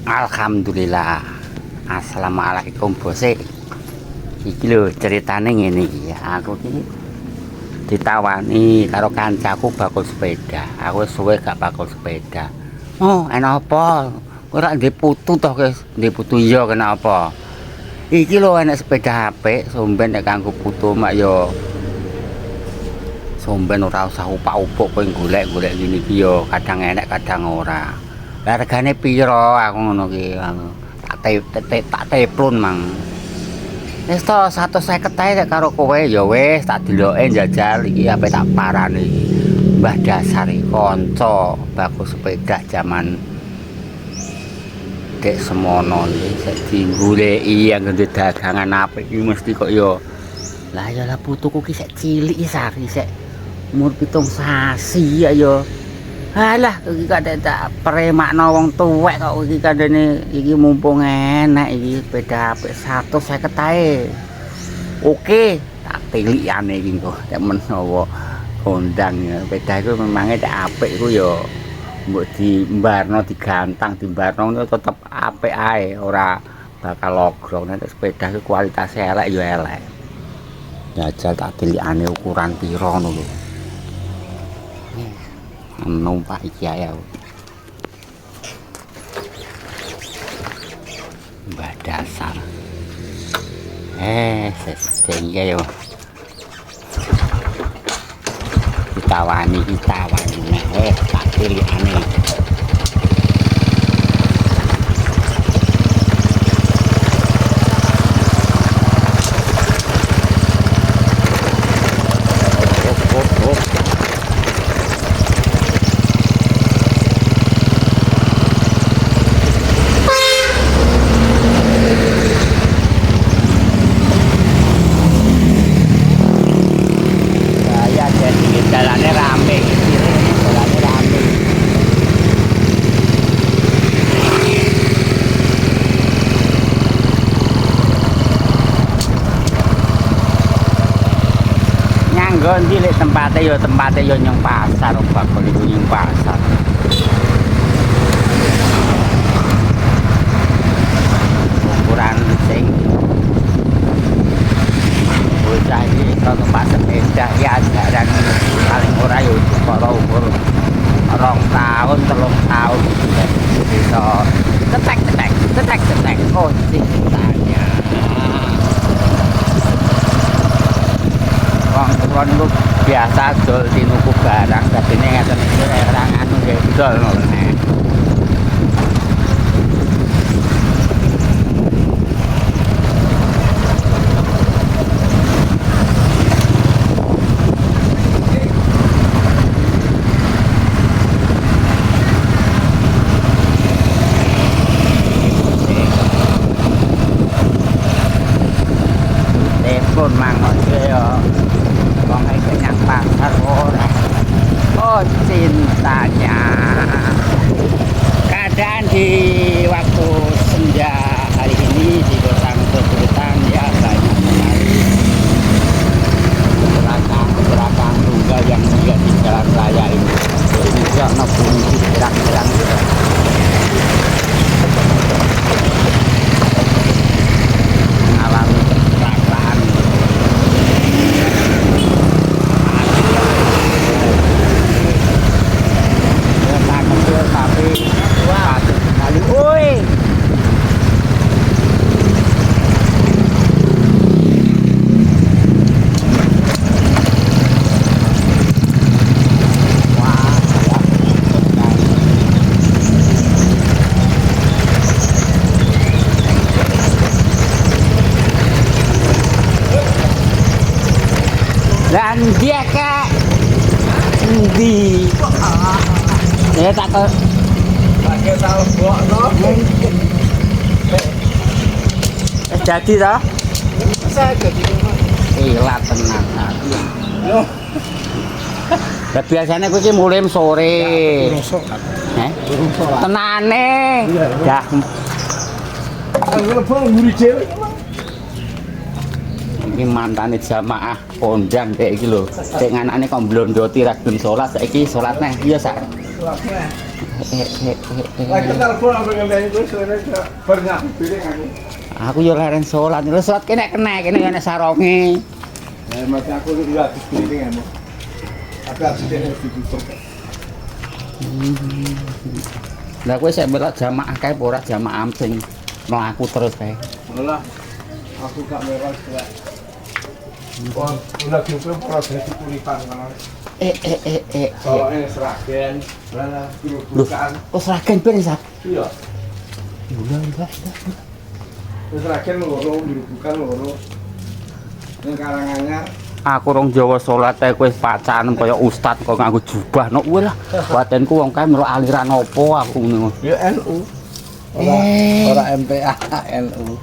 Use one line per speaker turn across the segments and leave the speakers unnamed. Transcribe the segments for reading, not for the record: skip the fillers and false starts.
Alhamdulillah. Assalamualaikum bose. Iki lho ceritane ngene iki. Aku iki ditawani karo kancaku bakul sepeda. Aku suwe gak bakul sepeda. Oh, enak apa? Ora ndek putu toh, guys. Ndek putu iya kenapa? Iki lho enak sepeda apik, somben nek kanggo putu mak yo. Somben ora usah upak-upuk kowe golek-golek ngene iki yo, kadang enak kadang ora. Lah regane piro aku ngono ki tak teplon mang. Wis to 150 ae karo kowe ya wis tak deloke njajal iki ape tak parani iki. Mbah dasar iki kanca bagus sepeda jaman dek semono iki sik digoleki yang ngene dagangan apik iki mesti kok ya. Lah ya lah putuku ki sik cilik iki sik umur 7 sasi ya. Alah iki kadek tak premakno wong tuwek kok iki kandene iki mumpung enak iki sepeda apik 150 ae. Oke, tak tilikane iki kok nek menawa kondang ya. Sepeda iku memange tak apik iku ya mbok dimbarno digantang dimbarno tetep apik ae ora bakal logrong. Nek sepeda iku kualitasnya elek ya elek. Jajal tak tilikane ukuran piro ngono lho. Numpak iki ae aku. Mbah dasar. Sesengge yo. Ditawani tak tilikane. Gondi lek tempatnya yo nyong pasar, bakul iku nyong pasar. Ukuran sing bocah iki kok tempat sepeda ya jarang paling ora yo kok umur 2 tahun 3 tahun bisa tetek oh cintanya. Wong lu biasa dol tinuku barang dadine ngeten iki ora nganu nggih dol ngono. Telepon mangon yo. Wong iki nyang pasar ora. Oh cintanya. Keadaan di waktu senja hari ini di Kota Metropolitan ya banyak sekali belakang tunggal yang melihat di jalan raya ini. Ini karena bunyi terang-terang gitu. Mengalami kecelakaan. Tapi kali woi dan dia kak di ya tak ke pakai talbok no jadi toh saya jadi ilat tenang yo ya biasanya aku sih mulai sore tenane dah ini mantane jamaah kondang kayak gitu loh cek nganane kok blondoti ra gelem salat saiki salatnya iya sak salatnya
Lagi telepon apa ngenteni kuwi sore pernah pilih aku.
Aku yo leren salat. Lha salat kene kene saronge.
Mati aku juga habis pilih kamu. Tapi habis itu ditutup.
Lah kowe sik melok jamaah kae ora jamaah sing mlaku terus kae.
Malah aku gak merah juga. Wah, udah gitu proses kulipan kan. Soalnya Seragen, mana bukan.
Oh Seragen ben sak.
Iya.
Udah.
Seragen loro, bukan loro. Ning Karanganyar.
Aku rong Jawa salat ae kowe pacaran kaya ustad kok nganggo jubah no kuwi lah. Badanku wong kae melok aliran opo aku ngono.
Ya NU. Ora MPA, NU.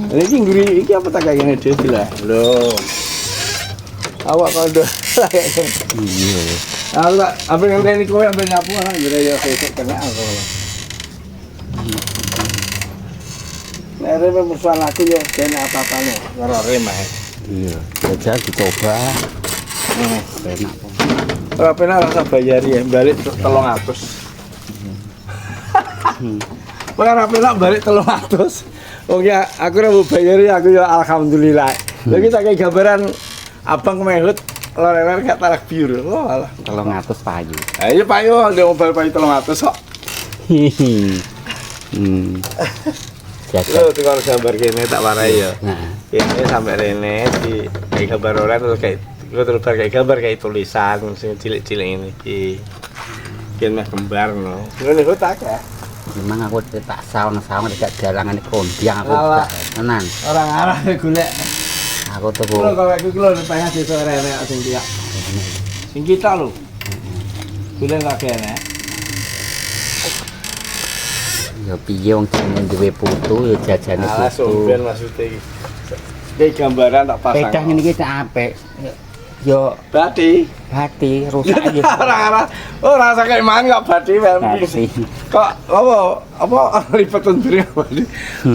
Iki ngguri iki apa tak kayak ngene dhewe lah. Lho. Awak kondo.
Iya.
Aku tak apa ngenteni kowe ambil nyapu ana ngene ya sesuk kena aku. Nek rene persoalan aku yo kene apa-apane karo rem ae.
Iya, jajal dicoba. Enak kok.
Ora penak rasa bayar ya balik 300. Ora penak balik 300. Wong ya aku ora mau bayar ya aku ya alhamdulillah. Lha kita kayak gambaran abang mehut lor-lor gak tarak biru. Oh alah
300 payu.
Ayo payu ada mobil payu 300 kok.
Jajal.
Lho tukang gambar kene tak warai ya.
Nah,
Ini sampai rene di kayak gambar orang terus kayak lu terus kayak gambar kayak tulisan sing cilik-cilik ini iki. Kian mah kembar no. Ngene kok tak ya.
memang aku tak saung-saung dekat jalangan kondiang aku
Alah.
tak tenan.
Orang arah golek.
Aku tuh
Kulo kok aku kulo pengen desa rene sing dia. Sing kita lho. Golek gak kene.
ya piye wong jeneng duwe putu ya jajane
Alah
putu.
somben maksudnya iki. Kayak gambaran tak pasang.
Pedah ngene iki tak apik. Yo
Bati.
hati rusak aja.
Orang arah. Oh rasa kayak man gak bati
Hati.
Kok apa lipet tendri bati.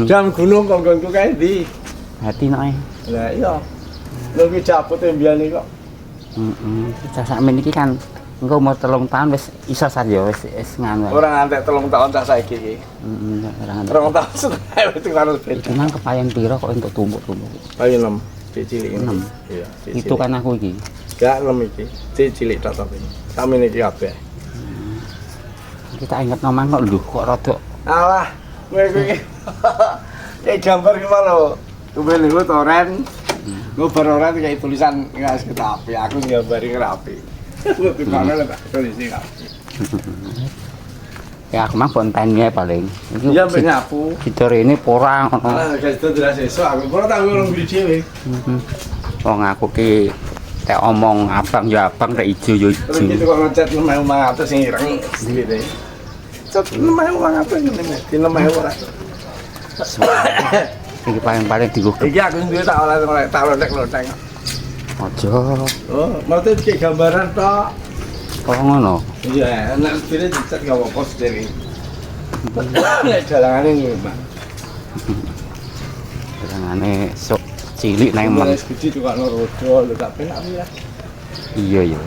Jam gunung kok nggonku kae ndi.
Hati noe.
Lah iya. Lho ki caput mbiyen kok.
Heeh. Sakmene iki kan engko umur 3 tahun wis iso sak ya wis nganu.
Ora ngantek 3 tahun tak saiki iki.
Heeh, ora
3 tahun setengah wis karo beda.
Cuman kepayan piro kok entuk tumbuk-tumbuk.
Ayo 6. Cilik ini.
6.
Iya,
Itu kan aku iki.
gak 6 iki. Cilik tok tapi. Samene iki kabeh.
Kita inget nomang kok lho kok rada
Alah, kowe iki. Kayak gambar ki lho. Kuwi lho toren. Gue beroran kayak tulisan ngasih ke tapi aku ngambari rapi. Lebih mana lah tulisnya rapi.
ya aku mah kontennya paling.
Iya menyapu.
Fitur ini porang ngono.
Ah, guys itu jelas esok aku kurang tahu orang beli dhewe.
Wong aku ki tek omong abang ya abang tek ijo ya
Terus
ijo.
gitu kok ngecat 5.500 sing ireng sendiri. Cet 5.500 ngene. Di 5.000 ora.
Iki paling diguguk.
Iki aku duwe tak oleh tak lontek-lontek.
Aja.
Oh, maksudnya kayak gambaran tok.
Kok ngono?
Iya, nek sendiri dicat gak apa-apa sendiri. Nek jalangane ngene, Pak.
Janganane sok cilik nang
Emang
emang.
gede tuh kan rodo, lu tak penak ya.
Iya ya.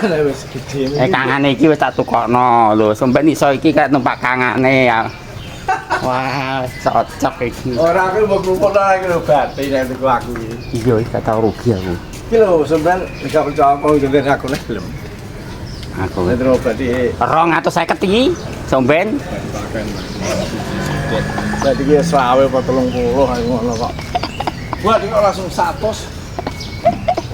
Nek wis gede.
Kangane iki wis tak tukokno lho, sampeyan iso iki kayak numpak kangane ya. Wah, cocok iki.
Ora aku mau kumpul lagi lho bati nek tuku aku iki.
Iya, gak tau rugi aku.
Iki lho sampean gak percaya mau jeneng aku nek gelem.
Aku
Nek terus bati
250 iki, sampeyan.
Bati ki 20 apa 30 ae ngono kok. Wah, iki kok langsung 100.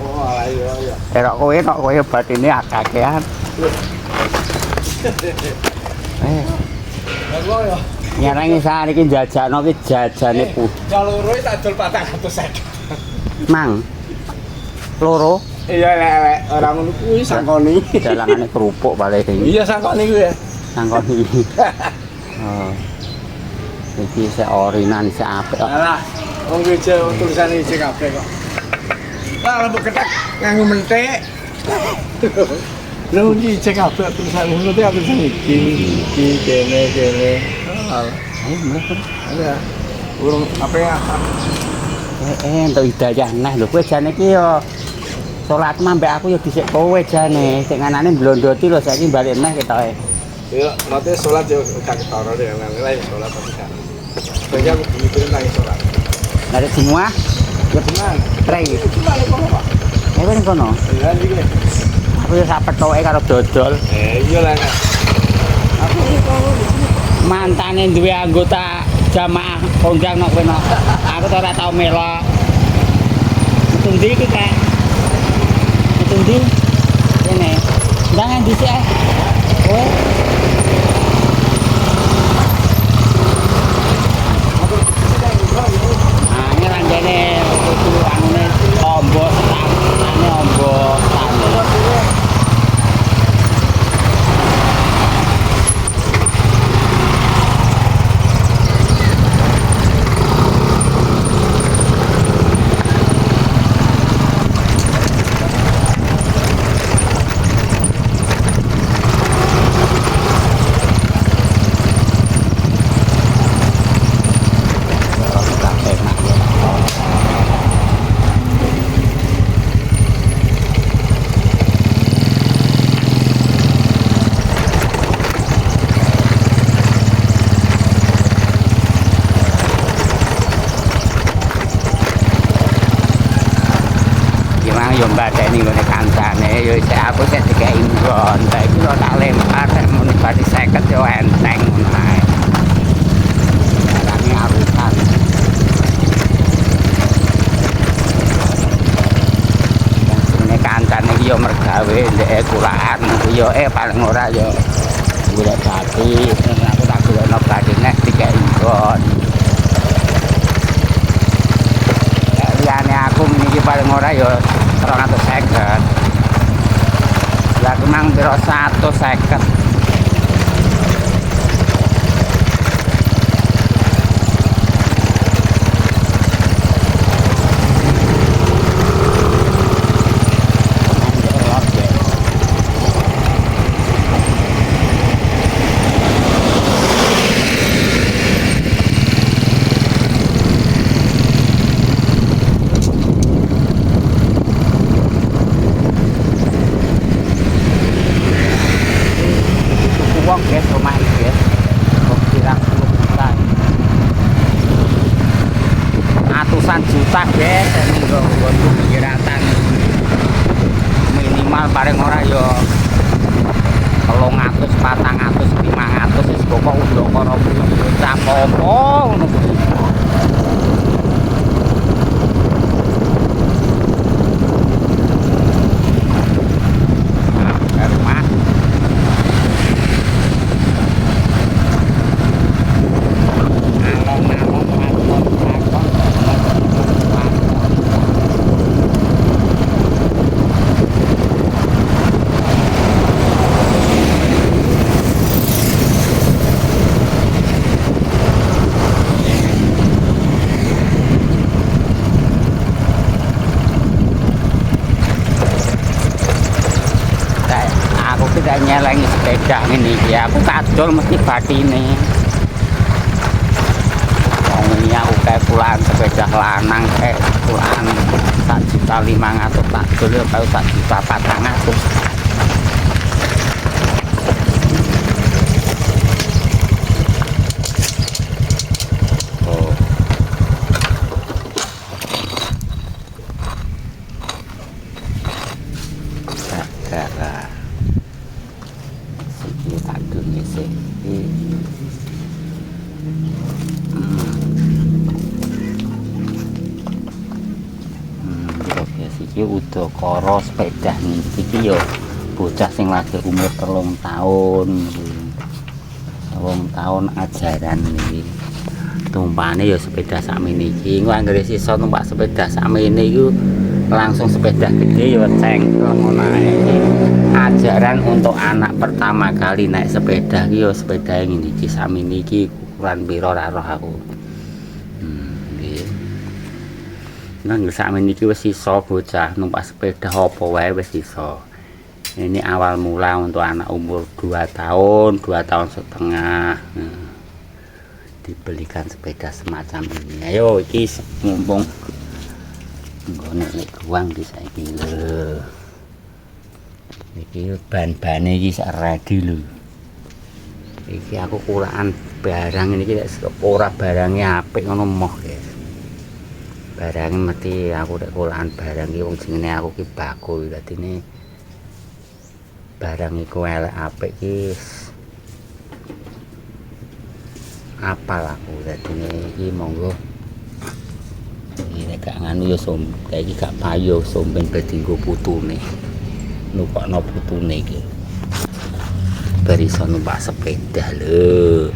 Wah, iya.
Erok kowe batine akeh-akehan.
Aku ya.
Nyarangi saat ini jajakno ki jajane pu.
Jalur tak dol 400.
Mang. Loro
Iya lek ora ngono kuwi sangkoni.
dalangane kerupuk balik iki.
Iya sangkoni kuwi ya.
Sangkoni. Oh. Iki sik orinan sik apik kok.
Alah, wong iki tulisane iki kabeh kok. Lah lembek ketek nganggo mentik. Lha iki cek kabeh tulisane ngono te tulisan iki kene. Alah,
Ayo mulai.
ada. Urung apa ya?
Entuk hidayah nah lho kowe jane iki yo Salat mah mbek aku ya dhisik kowe jane. Sing nganane blondoti lho saiki balik neh ketoke.
Iya, nanti sholat yo gak ketara deh, nggak sholat tapi kan. Soalnya aku dipikirin lagi sholat.
Dari semua
Ya benar.
rei.
Cuma ada apa pak?
Ya wis kono.
Iya juga.
Aku ya sak petoke karo dodol.
Iya lah kan. Aku ini kalau
Mantane duwe anggota jamaah kondang nok kowe nok. Aku ora tau melok. Metu ndi iki Kak? Metu ndi? Kene. Jangan dhisik ah. Kowe ah ini ranjane kudu anune ombo setane ombo setane. Yo mbadani ngene kancane yo isih aku sik dikeki nggon saiki lho tak lempar nek muni badi 50 yo enteng ngono ae. Jarane arusan. Ini kancane iki yo mergawe ndek kulaan yo paling ora yo golek bati aku tak golekno bati nek dikeki nggon. Liyane aku niki paling ora yo 250. Lah kemang piro 150. Wong guys, rumah ini guys, kirang 10 juta, ratusan juta guys, ini untuk pengiratan minimal paling ora yo 300, 400, 500, wis pokok udah kono bocah apa ngono kuwi. Tidak nyelengi sepeda ini ya aku kadol mesti batine wong ini aku kayak pulaan sepeda lanang kayak pulaan 1.500.000 tak dol kalau 1.400.000. Iki udakara sepeda niki yo bocah sing lagi umur 3 tahun. 3 tahun ajaran iki. Tumpane yo sepeda sakmene iki. Engko anggere sisa numpak sepeda sakmene iku langsung sepeda gede yo cengkel ngono ae. Ajaran untuk anak pertama kali naik sepeda iki yo sepeda ngene iki sakmene iki ukuran pira ora roh aku. Nang sakmene iki wis iso bocah numpak sepeda apa wae wis iso. Ini awal mula untuk anak umur 2 tahun, 2 tahun setengah. Dibelikan sepeda semacam ini. Ayo iki mumpung nek ruang iki saiki lho. Iki ban-bane iki sak ready lho. Iki aku kulaan barang iki ora barange apik ngono moh, guys. Barange mesti aku nek kulaan barang iki wong jenenge aku ki bakul dadine barang iku elek apik ki apal aku dadine iki monggo iki nek gak nganu ya iki gak payu somben badhe nggo putune nukokno putune iki bar iso numpak sepeda lho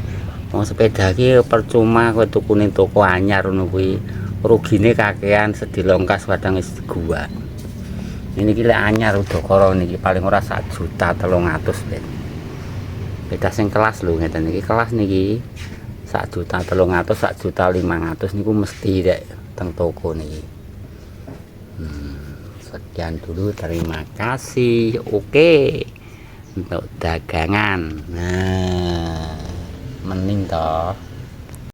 wong sepeda iki percuma kowe tuku ning toko anyar ngono kuwi rugine kakean sedilongkas kadang wis gua ini ki lek anyar udakara niki paling ora 1.300.000 ben beda sing kelas lho ngeten iki kelas niki 1.300.000 1.500.000 niku mesti rek teng toko niki. Sekian dulu, terima kasih. Oke untuk dagangan. Nah, mending toh